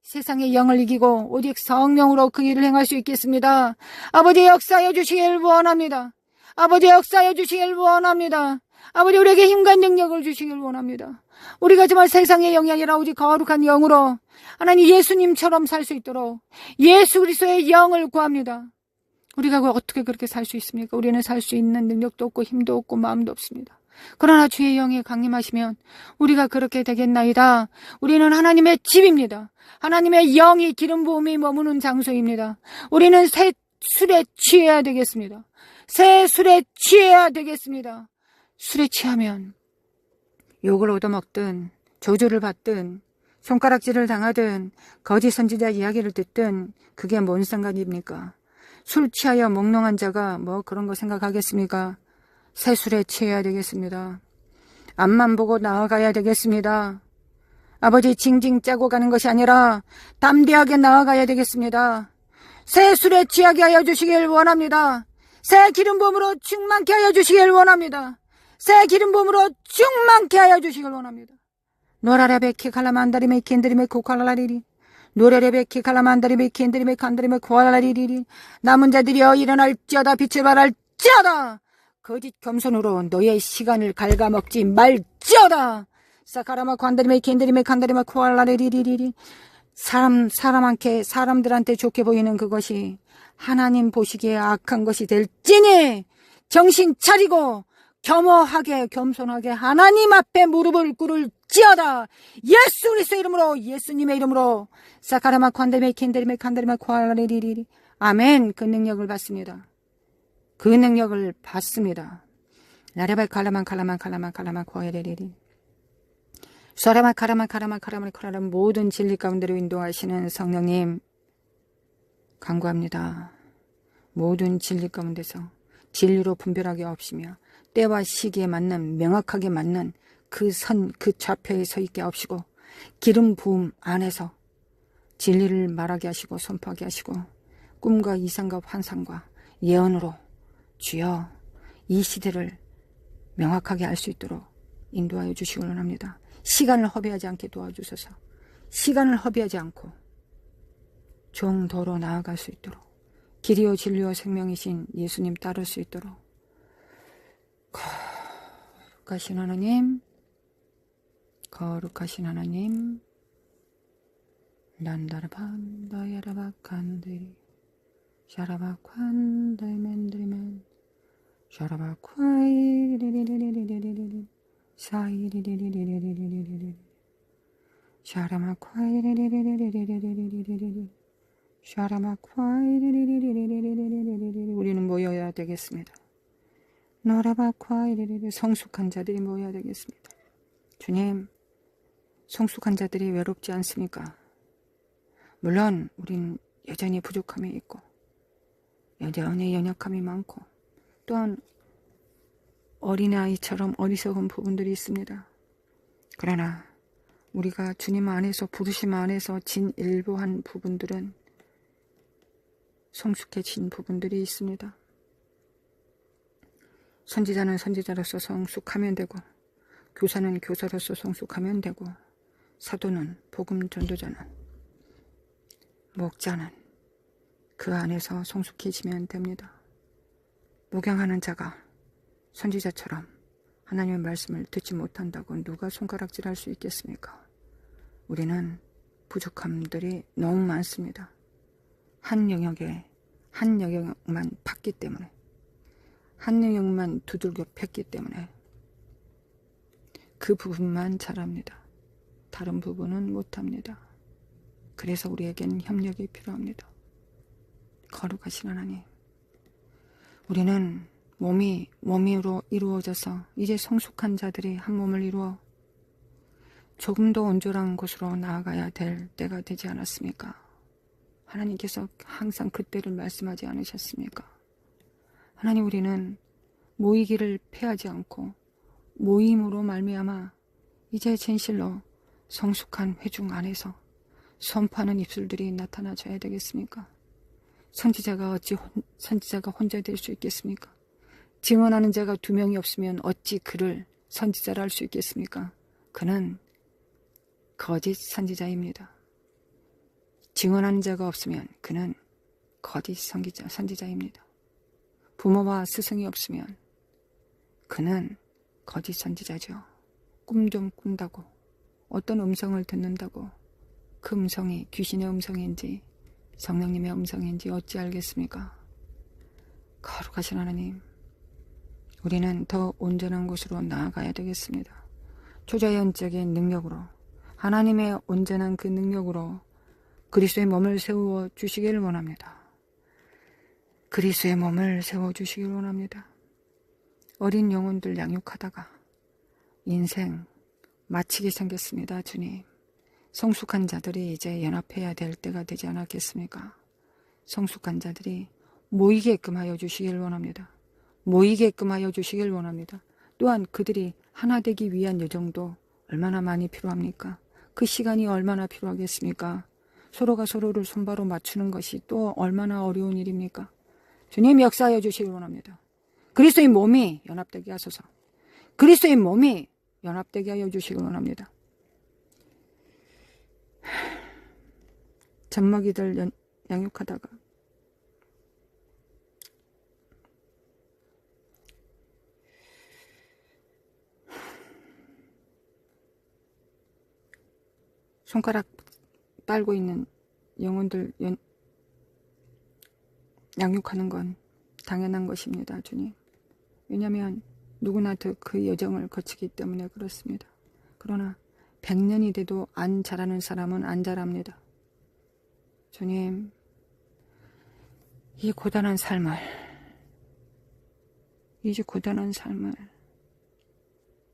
세상의 영을 이기고 오직 성령으로 그 일을 행할 수 있겠습니다. 아버지 역사해 주시길 원합니다. 아버지 역사해 주시길 원합니다. 아버지 우리에게 힘과 능력을 주시길 원합니다. 우리가 정말 세상의 영이 아니라 오직 거룩한 영으로 하나님 예수님처럼 살 수 있도록 예수 그리스도의 영을 구합니다. 우리가 어떻게 그렇게 살 수 있습니까? 우리는 살 수 있는 능력도 없고 힘도 없고 마음도 없습니다. 그러나 주의 영이 강림하시면 우리가 그렇게 되겠나이다. 우리는 하나님의 집입니다. 하나님의 영이 기름 부음이 머무는 장소입니다. 우리는 새 술에 취해야 되겠습니다. 새 술에 취해야 되겠습니다. 술에 취하면 욕을 얻어먹든 저주를 받든 손가락질을 당하든 거짓 선지자 이야기를 듣든 그게 뭔 상관입니까? 술 취하여 몽롱한 자가 뭐 그런 거 생각하겠습니까? 새 술에 취해야 되겠습니다. 앞만 보고 나아가야 되겠습니다. 아버지 징징 짜고 가는 것이 아니라 담대하게 나아가야 되겠습니다. 새 술에 취하게 하여 주시길 원합니다. 새 기름 부음으로 충만케 하여 주시길 원합니다. 새 기름 부음으로 충만케 하여 주시길 원합니다. 노라라베키 칼라만다리메 켄드리메 코칼라리리 노래레베키 칼라만다리메 켄드리메 칸드리메 코알라리리리 남은 자들이여 일어날지어다 빛을 발할지어다 거짓 겸손으로 너의 시간을 갉아먹지 말지어다 사카라마 관다리메 켄드리메 칸다리메 코알라리리리리 사람들한테 좋게 보이는 그것이 하나님 보시기에 악한 것이 될지니 정신 차리고 겸허하게 겸손하게 하나님 앞에 무릎을 꿇을지어다. 예수 그리스도의 이름으로 예수님의 이름으로 사카라마 관데메 켄데리메 칸데리메 코알라리리리 아멘. 그 능력을 받습니다. 그 능력을 받습니다. 나레발 칼라만 코에레리리 사라마 카라마 모든 진리 가운데로 인도하시는 성령님 간구합니다. 모든 진리 가운데서 진리로 분별하게 하옵시며 때와 시기에 맞는 명확하게 맞는 그 좌표에 서 있게 하옵시고 기름 부음 안에서 진리를 말하게 하시고 선포하게 하시고 꿈과 이상과 환상과 예언으로 주여 이 시대를 명확하게 알 수 있도록 인도하여 주시기 원합니다. 시간을 허비하지 않게 도와주셔서 시간을 허비하지 않고 정도로 나아갈 수 있도록 길이요 진리요 생명이신 예수님 따를 수 있도록 거룩하신 하나님 거룩하신 하나님 난다라반다야라바칸데리 샤라바칸다이멘드리멘 샤라바콰이리리리리리리리리 사이리리리리리리리리 샤라마콰이리리리리리리리리 샤라마콰이리리리리리리리리 우리는 모여야 되겠습니다. 노라바콰이리리리 성숙한 자들이 모여야 되겠습니다. 주님, 성숙한 자들이 외롭지 않습니까? 물론 우린 여전히 부족함이 있고 여전히 연약함이 많고 또한 어린아이처럼 어리석은 부분들이 있습니다. 그러나 우리가 주님 안에서 부르심 안에서 진일보한 부분들은 성숙해진 부분들이 있습니다. 선지자는 선지자로서 성숙하면 되고 교사는 교사로서 성숙하면 되고 사도는 복음 전도자는 목자는 그 안에서 성숙해지면 됩니다. 목양하는 자가 선지자처럼 하나님의 말씀을 듣지 못한다고 누가 손가락질할 수 있겠습니까? 우리는 부족함들이 너무 많습니다. 한 영역만 팠기 때문에 한 영역만 두들겨 팼기 때문에 그 부분만 잘합니다. 다른 부분은 못합니다. 그래서 우리에겐 협력이 필요합니다. 거룩하신 하나님, 우리는 몸으로 이루어져서 이제 성숙한 자들이 한 몸을 이루어 조금 더 온전한 곳으로 나아가야 될 때가 되지 않았습니까? 하나님께서 항상 그때를 말씀하지 않으셨습니까? 하나님, 우리는 모이기를 패하지 않고 모임으로 말미암아 이제 진실로 성숙한 회중 안에서 선포하는 입술들이 나타나줘야 되겠습니까? 선지자가 어찌 선지자가 혼자 될 수 있겠습니까? 증언하는 자가 2명이 없으면 어찌 그를 선지자라 할 수 있겠습니까? 그는 거짓 선지자입니다. 증언하는 자가 없으면 그는 거짓 선지자입니다. 부모와 스승이 없으면 그는 거짓 선지자죠. 꿈 좀 꾼다고, 어떤 음성을 듣는다고 그 음성이 귀신의 음성인지 성령님의 음성인지 어찌 알겠습니까? 거룩하신 하나님, 우리는 더 온전한 곳으로 나아가야 되겠습니다. 초자연적인 능력으로, 하나님의 온전한 그 능력으로 그리스도의 몸을 세워 주시기를 원합니다. 그리스도의 몸을 세워 주시기를 원합니다. 어린 영혼들 양육하다가 인생 마치게 생겼습니다. 주님, 성숙한 자들이 이제 연합해야 될 때가 되지 않았겠습니까? 성숙한 자들이 모이게끔 하여 주시길 원합니다. 모이게끔 하여 주시길 원합니다. 또한 그들이 하나 되기 위한 여정도 얼마나 많이 필요합니까? 그 시간이 얼마나 필요하겠습니까? 서로가 서로를 손바로 맞추는 것이 또 얼마나 어려운 일입니까? 주님, 역사하여 주시길 원합니다. 그리스도의 몸이 연합되게 하소서. 그리스도의 몸이 연합되게 하여 주시길 원합니다. 젖먹이들 양육하다가 손가락 빨고 있는 영혼들 양육하는 건 당연한 것입니다. 주님. 왜냐하면 누구나 그 여정을 거치기 때문에 그렇습니다. 그러나 100년이 돼도 안 자라는 사람은 안 자랍니다. 주님, 이 고단한 삶을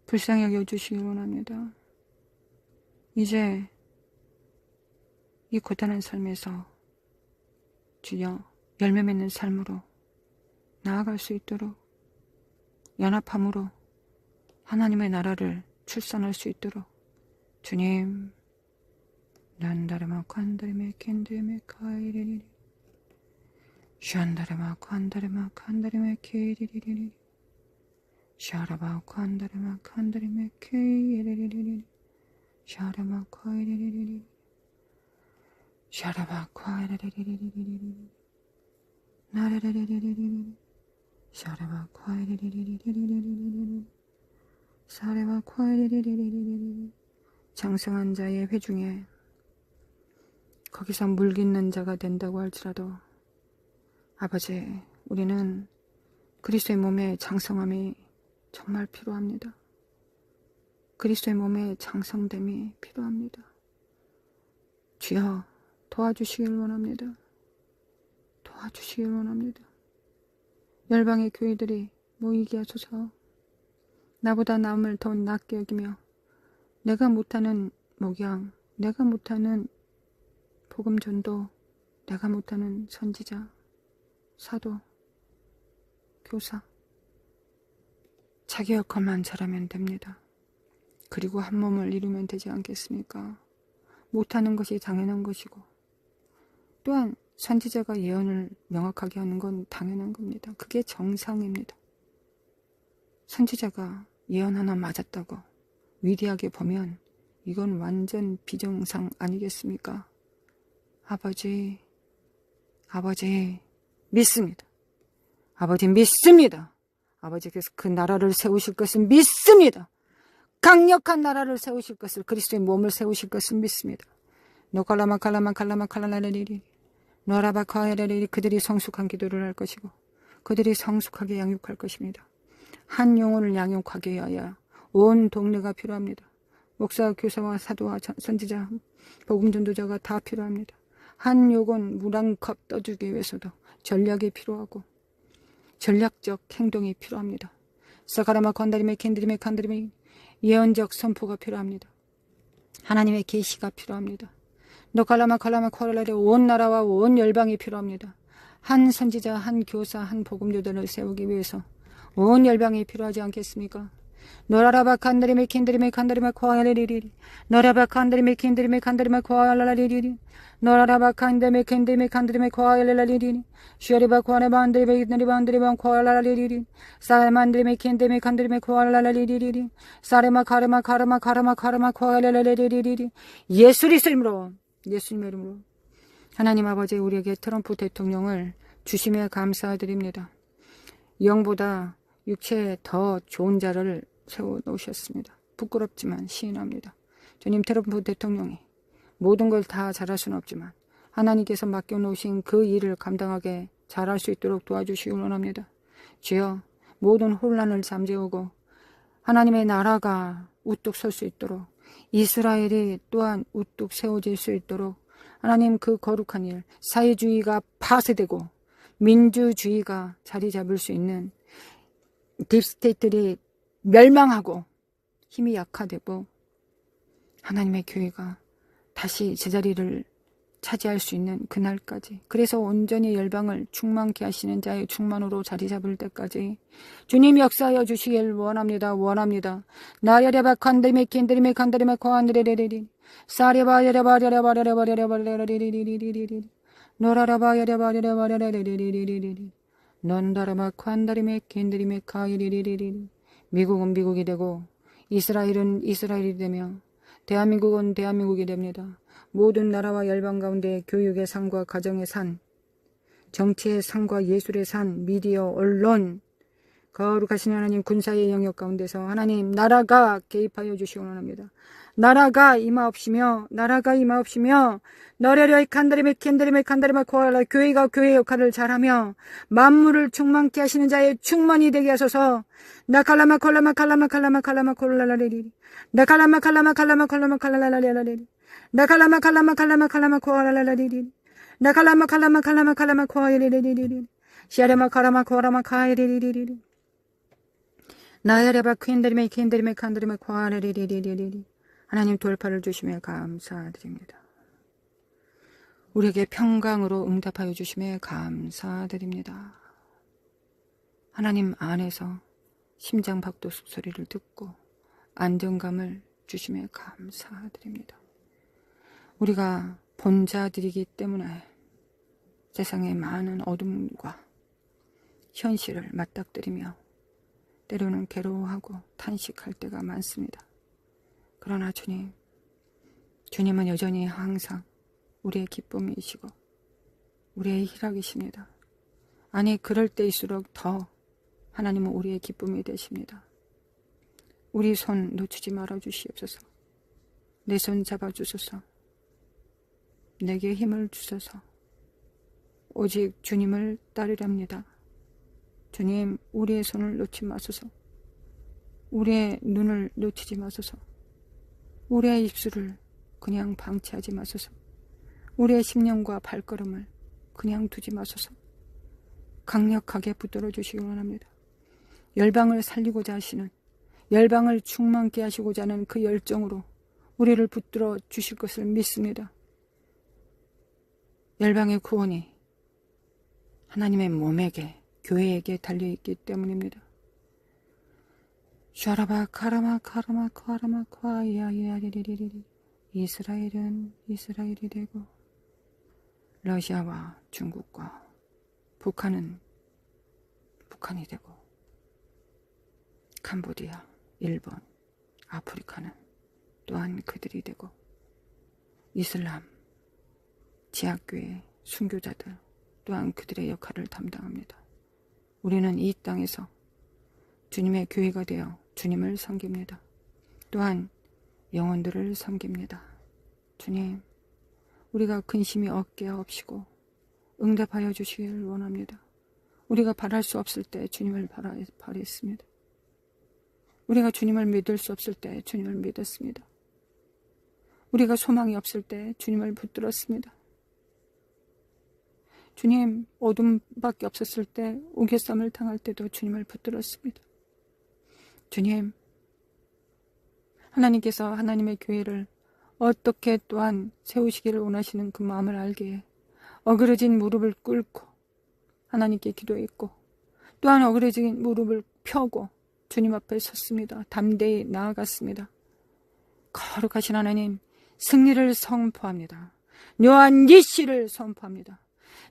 불쌍히 여겨주시기 원합니다. 이제 이 고단한 삶에서 주여 열매 맺는 삶으로 나아갈 수 있도록, 연합함으로 하나님의 나라를 출산할 수 있도록 주님, 난다르마 칸다르메 켄드메 카이리리리 샨다르마 칸다르마 칸다르메 케이리리리 샤라바 칸다르마 칸다르메 케이리리리 샤라마 카이리리리 샤라바 카이리리리 나레레레레레레 샤라바 카이리리리리리리리 샤라바 카이리리리리리리 장성한 자의 회중에 거기서 물깃는 자가 된다고 할지라도 아버지, 우리는 그리스도의 몸의 장성함이 정말 필요합니다. 그리스도의 몸의 장성됨이 필요합니다. 주여 도와주시길 원합니다. 도와주시길 원합니다. 열방의 교회들이 모이게 하소서. 나보다 남을 더 낫게 여기며 내가 못하는 목양, 내가 못하는 복음 전도, 내가 못하는 선지자, 사도, 교사, 자기 역할만 잘하면 됩니다. 그리고 한 몸을 이루면 되지 않겠습니까? 못하는 것이 당연한 것이고 또한 선지자가 예언을 명확하게 하는 건 당연한 겁니다. 그게 정상입니다. 선지자가 예언 하나 맞았다고 위대하게 보면 이건 완전 비정상 아니겠습니까? 아버지 믿습니다. 아버지 믿습니다. 아버지께서 그 나라를 세우실 것을 믿습니다. 강력한 나라를 세우실 것을, 그리스도의 몸을 세우실 것을 믿습니다. 노칼라마칼라마칼라마칼라라리리 노라바카야라리리 그들이 성숙한 기도를 할 것이고 그들이 성숙하게 양육할 것입니다. 한 영혼을 양육하기 위하여 온 동네가 필요합니다. 목사, 교사와 사도와 선지자, 복음 전도자가 다 필요합니다. 한 요건 물 한 컵 떠주기 위해서도 전략이 필요하고 전략적 행동이 필요합니다. 사카라마 건다리메 캔드리메 칸드리메 예언적 선포가 필요합니다. 하나님의 계시가 필요합니다. 노칼라마 칼라마 코랄라리 온 나라와 온 열방이 필요합니다. 한 선지자, 한 교사, 한 복음조자를 세우기 위해서 온 열방이 필요하지 않겠습니까? 노라라바 칸드리메 킨드리메 칸드리메 코알레리리 노라바 칸드리메 킨드리메 칸드리메 코알라리리 노라라바 칸드리메 킨드리메 칸드리메 코알라리리 슈리바 코아네반드리메 이드리반드리반 코알라리리 사레만드리메 킨드리메 칸드리메 코알라리리 사레마 카르마 카르마 카르마 카르마 코알라리리 예수님의 이름으로 하나님 아버지 우리에게 트럼프 대통령을 주심에 감사드립니다. 영보다 육체에 더 좋은 자를 세워놓으셨습니다. 부끄럽지만 시인합니다. 주님, 트럼프 대통령이 모든 걸 다 잘할 수는 없지만 하나님께서 맡겨놓으신 그 일을 감당하게 잘할 수 있도록 도와주시기 원합니다. 주여, 모든 혼란을 잠재우고 하나님의 나라가 우뚝 설 수 있도록 이스라엘이 또한 우뚝 세워질 수 있도록 하나님 그 거룩한 일, 사회주의가 파쇄되고 민주주의가 자리 잡을 수 있는 딥스테이트들이 멸망하고 힘이 약화되고 하나님의 교회가 다시 제자리를 차지할 수 있는 그날까지, 그래서 온전히 열방을 충만케 하시는 자의 충만으로 자리 잡을 때까지 주님 역사하여 주시길 원합니다. 나야레바 칸드리메 킨드리메 칸드리메 코안드레레리리 사레바 야레바레바레바레바레바레바레리리리리리리리 노라라바 야레바레바레바레리리리리리 넌다라바 칸다리메 킨드리메 카이리리리리 미국은 미국이 되고 이스라엘은 이스라엘이 되며 대한민국은 대한민국이 됩니다. 모든 나라와 열방 가운데 교육의 산과 가정의 산, 정치의 산과 예술의 산, 미디어, 언론, 거룩하신 하나님 군사의 영역 가운데서 하나님 나라가 개입하여 주시기 원합니다. 나라가 임하옵시며 너레려이 칸드리메 캔드리메 칸드리메 코알라 교회가 교회 역할을 잘하며 만물을 충만케 하시는 자의 충만이 되게 하소서. 나칼라마 콜라마 칼라마 칼라마 칼라마 콜라라리리 나칼라마 칼라마 칼라마 칼라마 칼라라리리 나칼라마 칼라마 칼라마 칼라마 코알라라리리 나칼라마 칼라마 칼라마 칼라마 코알리리리리 시아레마 카라마 코라마 카이리리리리 나야레바 퀸드리메 캔드리메 칸드리메 코알리리리리리 하나님 돌파를 주시며 감사드립니다. 우리에게 평강으로 응답하여 주시며 감사드립니다. 하나님 안에서 심장 박도 소리를 듣고 안정감을 주시며 감사드립니다. 우리가 본자들이기 때문에 세상의 많은 어둠과 현실을 맞닥뜨리며 때로는 괴로워하고 탄식할 때가 많습니다. 그러나 주님은 여전히 항상 우리의 기쁨이시고 우리의 희락이십니다. 아니, 그럴 때일수록 더 하나님은 우리의 기쁨이 되십니다. 우리 손 놓치지 말아 주시옵소서. 내 손 잡아 주소서. 내게 힘을 주소서. 오직 주님을 따르렵니다. 주님, 우리의 손을 놓지 마소서. 우리의 눈을 놓치지 마소서. 우리의 입술을 그냥 방치하지 마소서. 우리의 심령과 발걸음을 그냥 두지 마소서. 강력하게 붙들어 주시기 원합니다. 열방을 살리고자 하시는, 열방을 충만케 하시고자 하는 그 열정으로 우리를 붙들어 주실 것을 믿습니다. 열방의 구원이 하나님의 몸에게, 교회에게 달려있기 때문입니다. 샤라바 카라마 카라마 카라마 과야야리리리리. 이스라엘은 이스라엘이 되고 러시아와 중국과 북한은 북한이 되고 캄보디아, 일본, 아프리카는 또한 그들이 되고 이슬람, 지하교회, 순교자들 또한 그들의 역할을 담당합니다. 우리는 이 땅에서 주님의 교회가 되어 주님을 섬깁니다. 또한 영혼들을 섬깁니다. 주님, 우리가 근심이 없게 하옵시고 응답하여 주시기를 원합니다. 우리가 바랄 수 없을 때 주님을 바랬습니다. 우리가 주님을 믿을 수 없을 때 주님을 믿었습니다. 우리가 소망이 없을 때 주님을 붙들었습니다. 주님, 어둠밖에 없었을 때, 우겨쌈을 당할 때도 주님을 붙들었습니다. 주님, 하나님께서 하나님의 교회를 어떻게 또한 세우시기를 원하시는 그 마음을 알기에 어그러진 무릎을 꿇고 하나님께 기도했고, 또한 어그러진 무릎을 펴고 주님 앞에 섰습니다. 담대히 나아갔습니다. 거룩하신 하나님, 승리를 선포합니다. 여호와 니시를 선포합니다.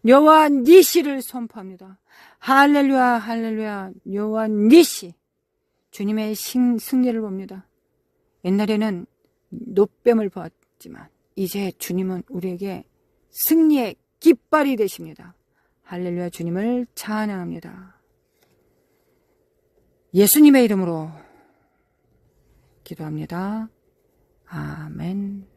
여호와 니시를 선포합니다. 할렐루야, 할렐루야. 여호와 니시, 주님의 승리를 봅니다. 옛날에는 노뱀을 보았지만 이제 주님은 우리에게 승리의 깃발이 되십니다. 할렐루야. 주님을 찬양합니다. 예수님의 이름으로 기도합니다. 아멘.